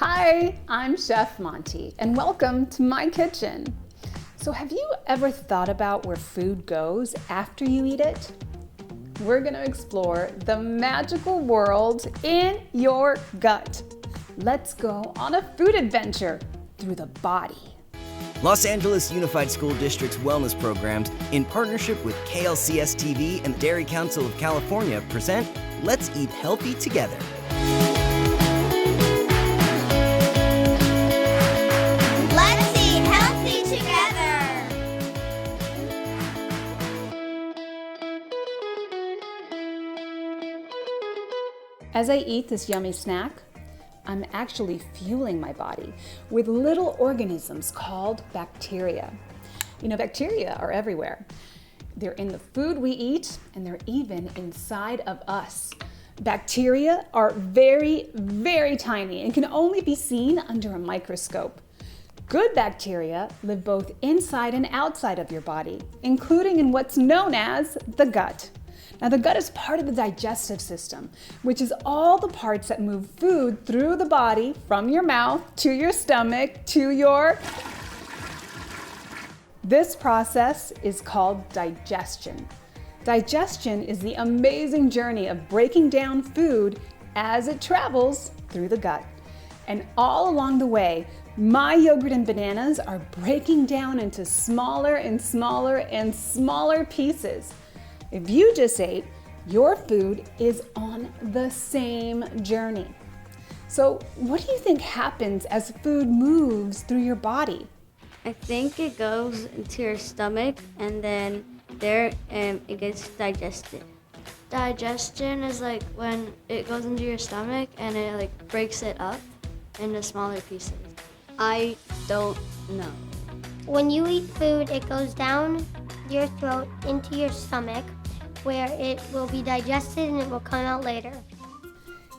Hi, I'm Chef Monti, and welcome to my kitchen. So have you ever thought about where food goes after you eat it? We're going to explore the magical world in your gut. Let's go on a food adventure through the body. Los Angeles Unified School District's wellness programs, in partnership with KLCS-TV and the Dairy Council of California, present Let's Eat Healthy Together. Let's eat healthy together! As I eat this yummy snack, I'm actually fueling my body with little organisms called bacteria. You know, bacteria are everywhere. They're in the food we eat, and they're even inside of us. Bacteria are very, very tiny and can only be seen under a microscope. Good bacteria live both inside and outside of your body, including in what's known as the gut. Now, the gut is part of the digestive system, which is all the parts that move food through the body from your mouth to your stomach to your... This process is called digestion. Digestion is the amazing journey of breaking down food as it travels through the gut. And all along the way, my yogurt and bananas are breaking down into smaller and smaller and smaller pieces. If you just ate, your food is on the same journey. So what do you think happens as food moves through your body? I think it goes into your stomach and then there it gets digested. Digestion is like when it goes into your stomach and it like breaks it up into smaller pieces. I don't know. When you eat food, it goes down your throat into your stomach, where it will be digested and it will come out later.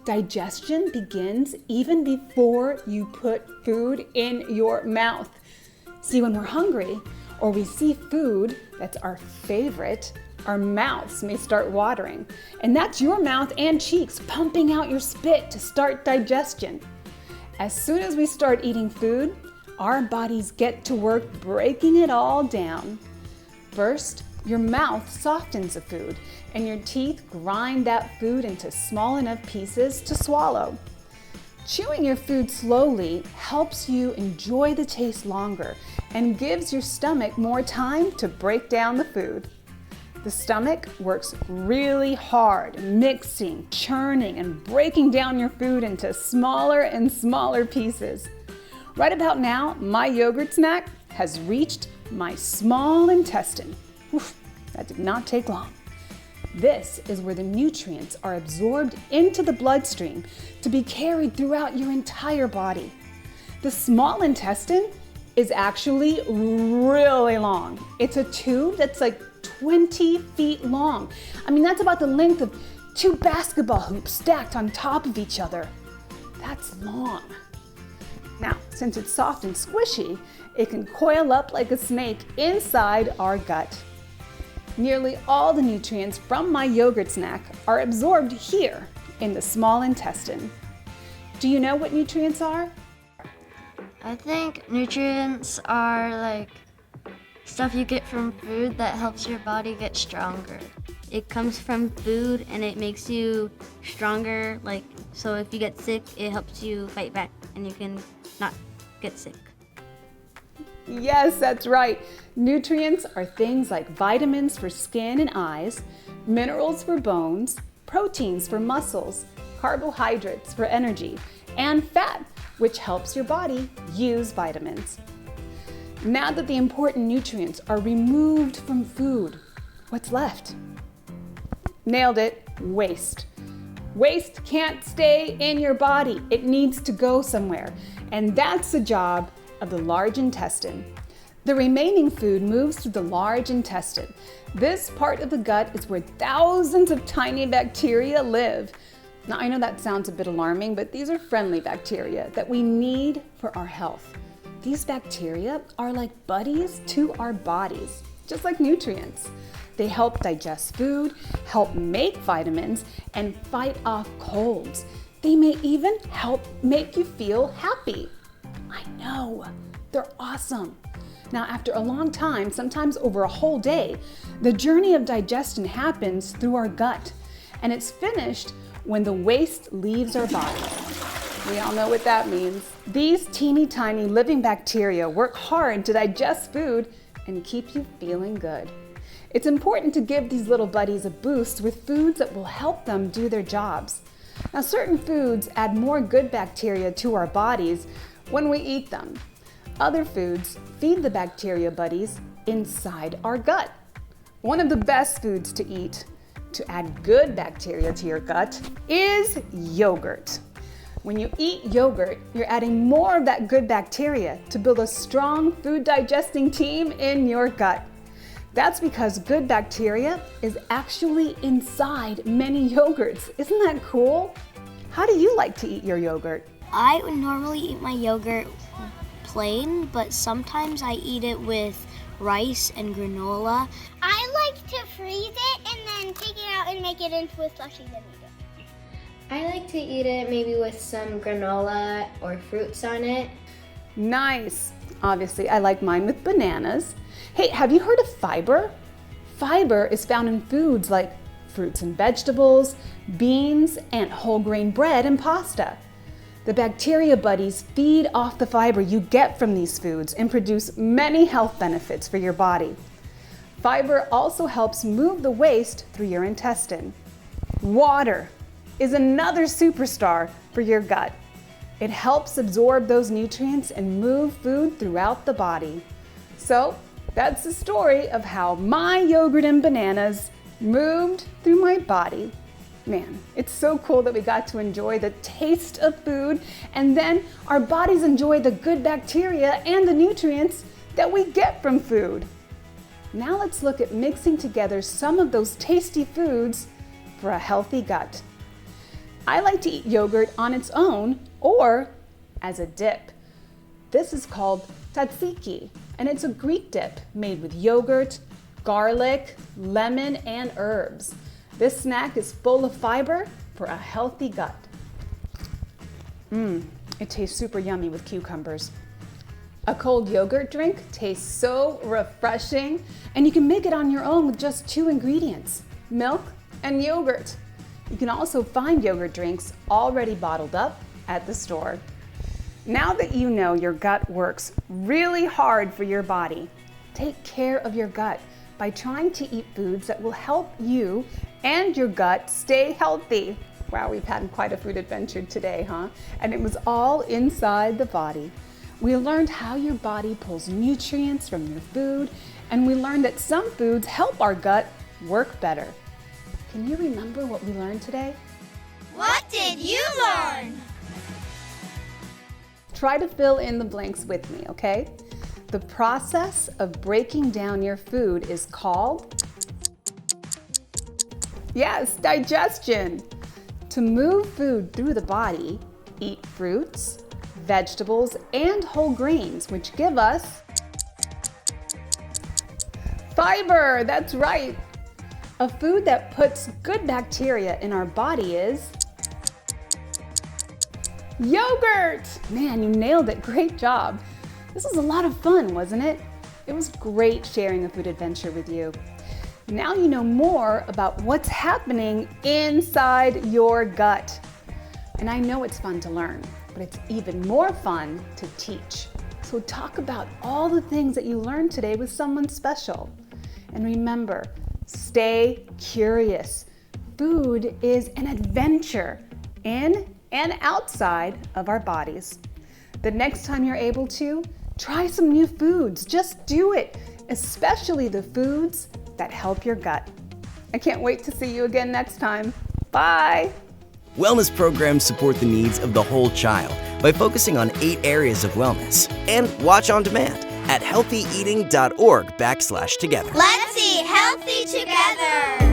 Digestion begins even before you put food in your mouth. See, when we're hungry or we see food that's our favorite, our mouths may start watering. And that's your mouth and cheeks pumping out your spit to start digestion. As soon as we start eating food, our bodies get to work breaking it all down. First, your mouth softens the food, and your teeth grind that food into small enough pieces to swallow. Chewing your food slowly helps you enjoy the taste longer and gives your stomach more time to break down the food. The stomach works really hard, mixing, churning, and breaking down your food into smaller and smaller pieces. Right about now, my yogurt snack has reached my small intestine. Oof, that did not take long. This is where the nutrients are absorbed into the bloodstream to be carried throughout your entire body. The small intestine is actually really long. It's a tube that's like 20 feet long. I mean, that's about the length of 2 basketball hoops stacked on top of each other. That's long. Now, since it's soft and squishy, it can coil up like a snake inside our gut. Nearly all the nutrients from my yogurt snack are absorbed here in the small intestine. Do you know what nutrients are? I think nutrients are like stuff you get from food that helps your body get stronger. It comes from food and it makes you stronger, like so if you get sick, it helps you fight back and you can not get sick. Yes, that's right. Nutrients are things like vitamins for skin and eyes, minerals for bones, proteins for muscles, carbohydrates for energy, and fat, which helps your body use vitamins. Now that the important nutrients are removed from food, what's left? Nailed it, waste. Waste can't stay in your body. It needs to go somewhere, and that's the job of the large intestine. The remaining food moves through the large intestine. This part of the gut is where thousands of tiny bacteria live. Now, I know that sounds a bit alarming, but these are friendly bacteria that we need for our health. These bacteria are like buddies to our bodies, just like nutrients. They help digest food, help make vitamins, and fight off colds. They may even help make you feel happy. happy. I know, they're awesome. Now, after a long time, sometimes over a whole day, the journey of digestion happens through our gut, and it's finished when the waste leaves our body. We all know what that means. These teeny tiny living bacteria work hard to digest food and keep you feeling good. It's important to give these little buddies a boost with foods that will help them do their jobs. Now, certain foods add more good bacteria to our bodies when we eat them. Other foods feed the bacteria buddies inside our gut. One of the best foods to eat to add good bacteria to your gut is yogurt. When you eat yogurt, you're adding more of that good bacteria to build a strong food digesting team in your gut. That's because good bacteria is actually inside many yogurts. Isn't that cool? How do you like to eat your yogurt? I would normally eat my yogurt plain, but sometimes I eat it with rice and granola. I like to freeze it and then take it out and make it into a slushie then eat it. I like to eat it maybe with some granola or fruits on it. Nice. Obviously, I like mine with bananas. Hey, have you heard of fiber? Fiber is found in foods like fruits and vegetables, beans, and whole grain bread and pasta. The bacteria buddies feed off the fiber you get from these foods and produce many health benefits for your body. Fiber also helps move the waste through your intestine. Water is another superstar for your gut. It helps absorb those nutrients and move food throughout the body. So that's the story of how my yogurt and bananas moved through my body. Man, it's so cool that we got to enjoy the taste of food, and then our bodies enjoy the good bacteria and the nutrients that we get from food. Now let's look at mixing together some of those tasty foods for a healthy gut. I like to eat yogurt on its own or as a dip. This is called tzatziki, and it's a Greek dip made with yogurt, garlic, lemon, and herbs. This snack is full of fiber for a healthy gut. It tastes super yummy with cucumbers. A cold yogurt drink tastes so refreshing, and you can make it on your own with just 2 ingredients, milk and yogurt. You can also find yogurt drinks already bottled up at the store. Now that you know your gut works really hard for your body, take care of your gut by trying to eat foods that will help you and your gut stay healthy. Wow, we've had quite a food adventure today, huh? And it was all inside the body. We learned how your body pulls nutrients from your food, and we learned that some foods help our gut work better. Can you remember what we learned today? What did you learn? Try to fill in the blanks with me, okay? The process of breaking down your food is called, yes, digestion. To move food through the body, eat fruits, vegetables, and whole grains, which give us fiber. That's right. A food that puts good bacteria in our body is yogurt. Man, you nailed it. Great job. This was a lot of fun, wasn't it? It was great sharing a food adventure with you. Now you know more about what's happening inside your gut. And I know it's fun to learn, but it's even more fun to teach. So talk about all the things that you learned today with someone special. And remember, stay curious. Food is an adventure in and outside of our bodies. The next time you're able to, try some new foods. Just do it, especially the foods that help your gut. I can't wait to see you again next time. Bye. Wellness programs support the needs of the whole child by focusing on 8 areas of wellness. And watch on demand at healthyeating.org/together. Let's eat healthy together.